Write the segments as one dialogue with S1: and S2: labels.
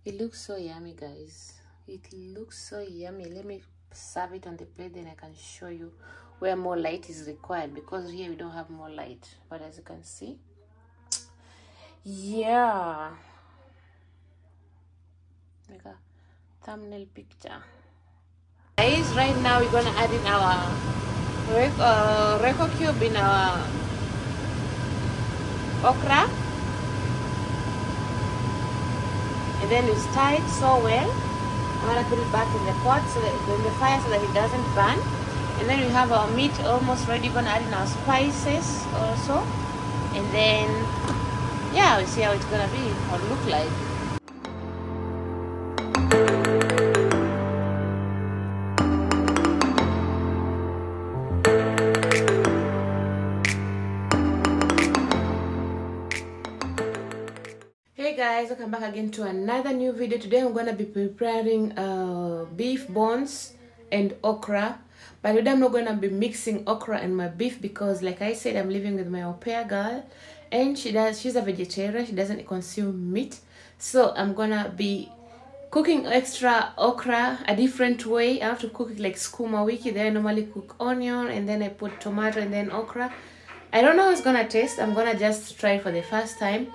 S1: It looks so yummy, guys. It looks so yummy. Let me serve it on the plate, then I can show you where more light is required, because here we don't have more light. But as you can see, yeah, like a thumbnail picture. Guys, right now we're gonna add in our Reco cube in our okra, and then we stir it so well. I'm gonna put it back in the pot so that in the fire so that it doesn't burn. And then we have our meat almost ready. We're gonna add in our spices also, and then yeah, we'll see how it's gonna be or look like. Hey guys, welcome back again to another new video. Today I'm gonna be preparing beef bones and okra, but today I'm not gonna be mixing okra and my beef because, like I said, I'm living with my au pair girl, and she's a vegetarian. She doesn't consume meat, so I'm gonna be cooking extra okra a different way. I have to cook it like skuma wiki. Then I normally cook onion and then I put tomato and then okra. I don't know how it's gonna taste. I'm gonna just try it for the first time.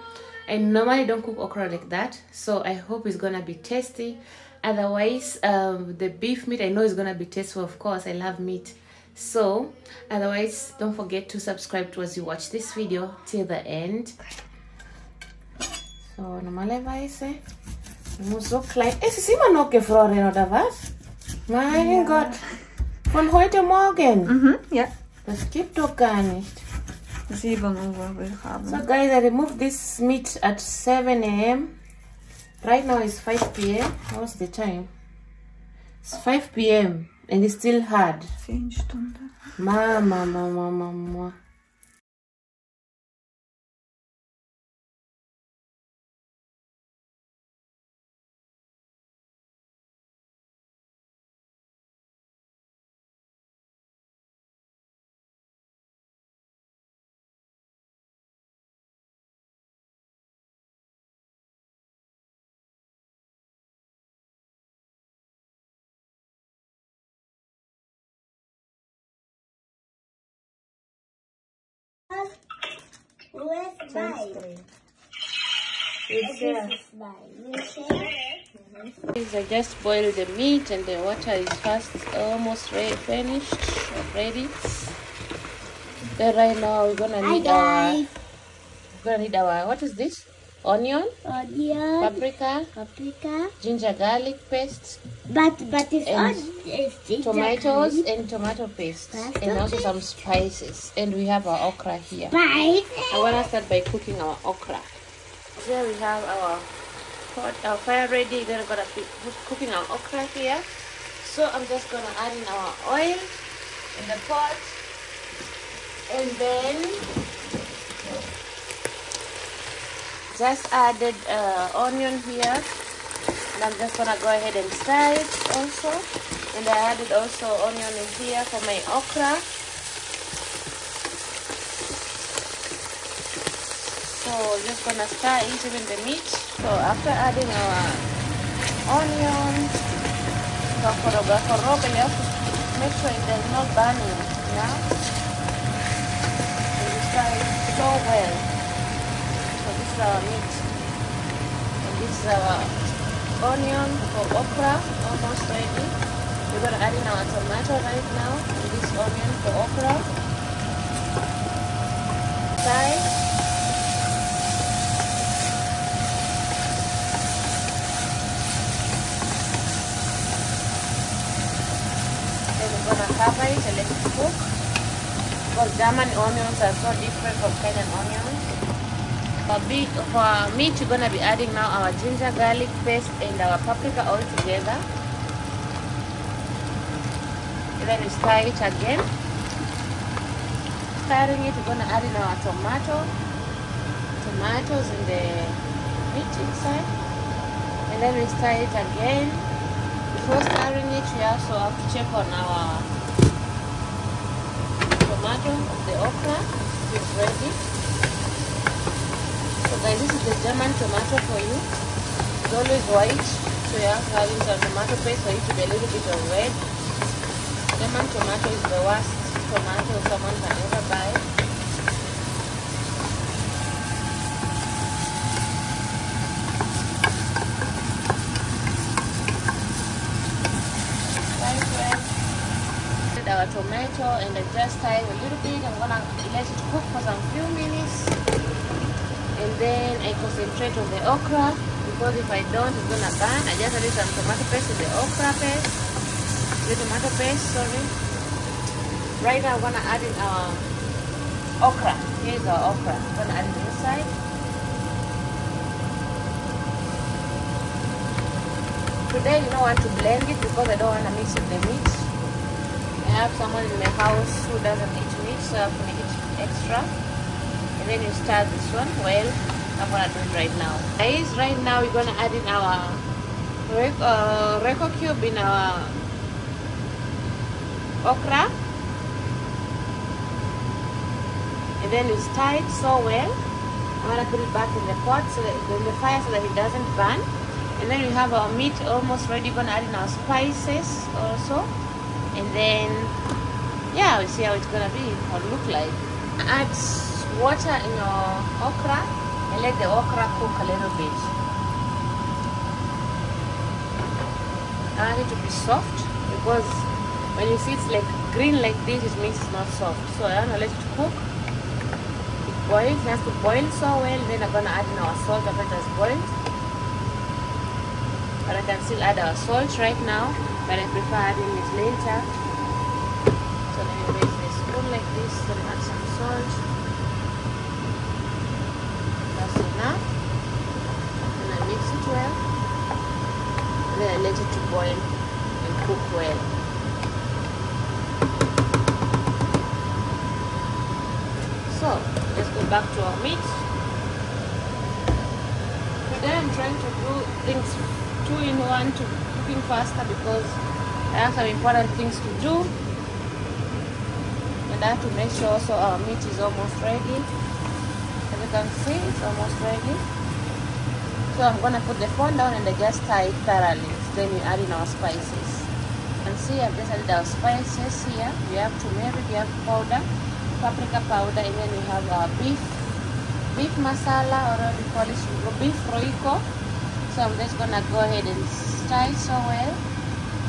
S1: I normally don't cook okra like that, so I hope it's gonna be tasty. Otherwise, the beef meat, I know it's gonna be tasteful. Of course, I love meat. So otherwise, don't forget to subscribe to as you watch this video till the end. So normalerweise muss so klein. Es ist immer noch gefroren, oder was? Mein Gott, von heute Morgen.
S2: Ja.
S1: Das gibt doch gar nicht.
S2: 7 Uhr will haben.
S1: So guys, I removed this meat at 7 a.m. Right now it's 5 p.m. What's the time? It's 5 p.m. and it's still hard.
S2: 10 Stunden.
S1: Mama.
S3: Where's mine?
S1: It's there.
S3: This is mine. You share?
S1: I just boiled the meat and the water is fast almost finished already. Then right now we're gonna need our what is this? Onion, paprika, ginger garlic paste,
S3: But it's
S1: and
S3: on
S1: tomatoes and tomato paste, and also some spices. And we have our okra here.
S3: Spice.
S1: I want to start by cooking our okra. Here we have our pot, our fire ready. Then we're gonna be cooking our okra here. So I'm just gonna add in our oil in the pot, and then just added onion here. And I'm just gonna go ahead and stir it also. And I added also onion in here for my okra. So just gonna stir it even the meat. So after adding our onion, you have to make sure it does not burn you. Yeah? And you stir it so well. So this is our meat. And this is our onion for okra, almost ready. We're gonna add in our tomato right now. And this onion for okra. Side. We're gonna cover it and let it cook, because German onions are so different from Kenyan onions. For meat, we're gonna be adding now our ginger garlic paste and our paprika all together. And then we stir it again. Stirring it, we're gonna add in our tomatoes in the meat inside, and then we stir it again. Before stirring it, we also have to check on our tomato of the okra. It's ready. So guys, this is the German tomato for you. It's always white, so you have to have some tomato paste for it to be a little bit of red. Lemon tomato is the worst tomato someone can ever buy. Our tomato and I just tie a little bit. I'm gonna let it cook for some few minutes, and then I concentrate on the okra, because if I don't, it's gonna burn. I just added some tomato paste in the okra paste, the tomato paste, sorry. Right now I'm gonna add in our okra. Here's our okra. I'm gonna add it inside. Today you don't want to blend it because I don't want to mix with the meat. I have someone in my house who doesn't eat meat, so I have to make it extra. And then you start this one. Well, I'm gonna do it right now. Guys, right now we're gonna add in our Reco cube in our okra, and then you stir it so well. I'm gonna put it back in the pot, so that in the fire, so that it doesn't burn. And then we have our meat almost ready. We're gonna add in our spices also. And then, yeah, we see how it's gonna be or look like. Add water in your okra and let the okra cook a little bit. I want it to be soft, because when you see it's like green like this, it means it's not soft. So I want to let it cook. It boils, it has to boil so well. Then I'm gonna add in our salt after it has boiled. But I can still add our salt right now, but I prefer adding it later. So let me raise the spoon like this, then add some salt. That's enough. And I mix it well. And then I let it to boil and cook well. So let's go back to our meat. Today I'm trying to do things 2-in-1 to cooking faster, because I have some important things to do, and I have to make sure also our meat is almost ready. As you can see, it's almost ready. So I'm gonna put the phone down and I just tie it thoroughly. Then we add in our spices. And see, I've just added our spices here. We have turmeric, we have powder, paprika powder, and then we have our beef masala, or what we call it, beef roiko. So I'm just gonna go ahead and stir it so well,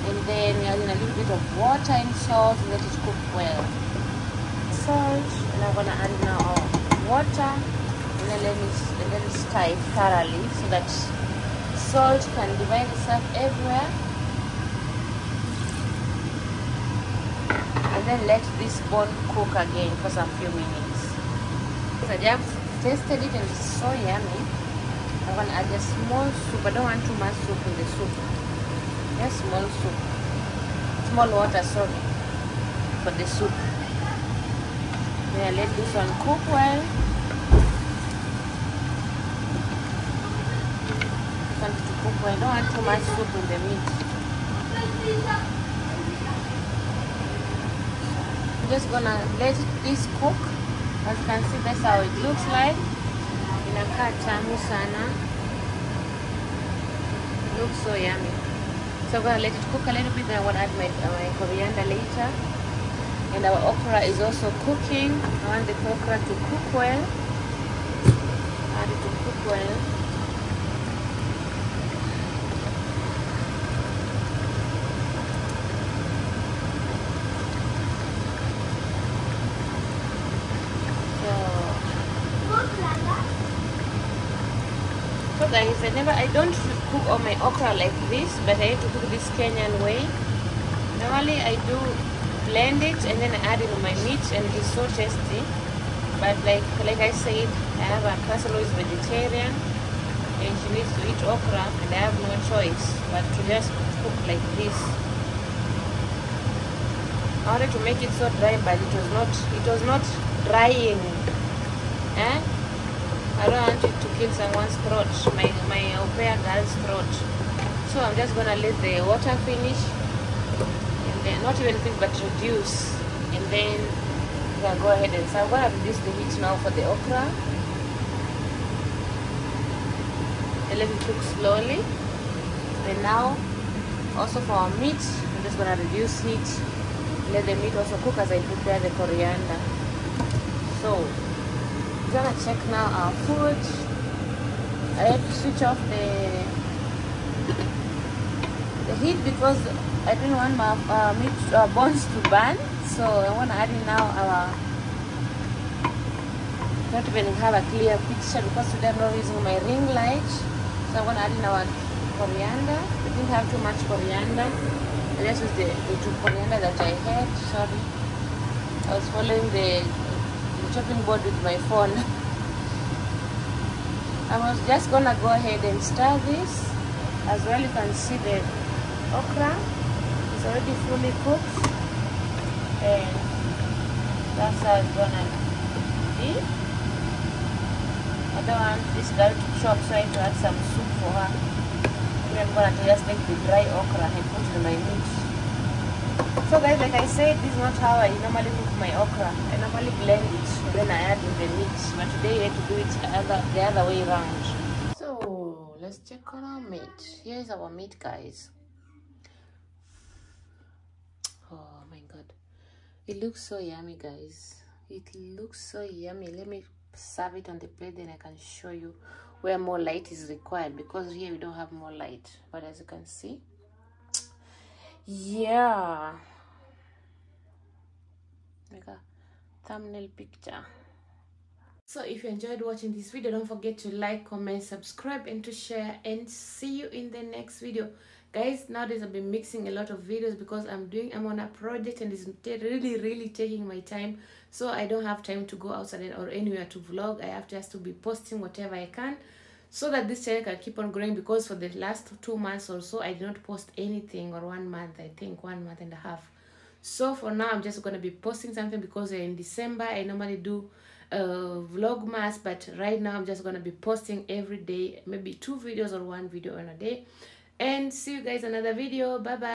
S1: and then we add in a little bit of water and salt and let it cook well. Salt, and I'm gonna add now our water, and then let it stir it thoroughly so that salt can divide itself everywhere. And then let this bone cook again for some few minutes. I just tasted it and it's so yummy. I want to add a small soup. I don't want too much soup in the soup. Just small soup. Small water, sorry, for the soup. Then I let this one cook well. I want it to cook well. I don't want too much soup in the meat. I'm just gonna let this cook. As you can see, that's how it looks like. Inakaa tamu sana. It looks so yummy. So I'm gonna let it cook a little bit, then I want to add my coriander later. And our okra is also cooking. I want the okra to cook well. Add it to cook well. So guys, I don't cook all my okra like this, but I have to cook this Kenyan way. Normally I do blend it and then I add it on my meat, and it is so tasty. But like I said, I have a person who is vegetarian and she needs to eat okra, and I have no choice but to just cook like this. I wanted to make it so dry, but it was not drying. I don't want it to kill someone's throat, my au pair girl's throat. So I'm just gonna let the water finish, and then not even finish but reduce, and then I'm gonna go ahead and so I'm gonna reduce the heat now for the okra. and let it cook slowly. And now also for our meat, I'm just gonna reduce heat, let the meat also cook as I prepare the coriander. So I'm gonna check now our food. I have to switch off the heat because I didn't want my meat bones to burn. So I want to add in now our, not even have a clear picture because today I'm not using my ring light. So I want to add in our coriander. We didn't have too much coriander. I just used the two coriander that I had. Sorry, I was following the chopping board with my phone. I was just gonna go ahead and stir this. As well, you can see the okra is already fully cooked, and that's how it's gonna be. I don't want this girl to chop, so I have to add some soup for her. I'm gonna just take the dry okra and put in my meat. So guys, like I said, this is not how I normally cook my okra. I normally blend it and then I add in the meat, but today I had to do it the other way around. So let's check on our meat. Here is our meat, guys. Oh my god, it looks so yummy, guys. It looks so yummy. Let me serve it on the plate, then I can show you where more light is required, because here we don't have more light. But as you can see, yeah, like a thumbnail picture. So if you enjoyed watching this video, don't forget to like, comment, subscribe, and to share, and see you in the next video. Guys, nowadays I've been mixing a lot of videos because I'm on a project and it's really taking my time. So I don't have time to go outside or anywhere to vlog. I have just to be posting whatever I can so that this channel can keep on growing, because for the last 2 months or so I did not post anything, or 1 month, I think 1 month and a half. So for now I'm just going to be posting something because in December I normally do vlogmas, but right now I'm just going to be posting every day, maybe 2 videos or 1 video on a day. And see you guys in another video. Bye bye.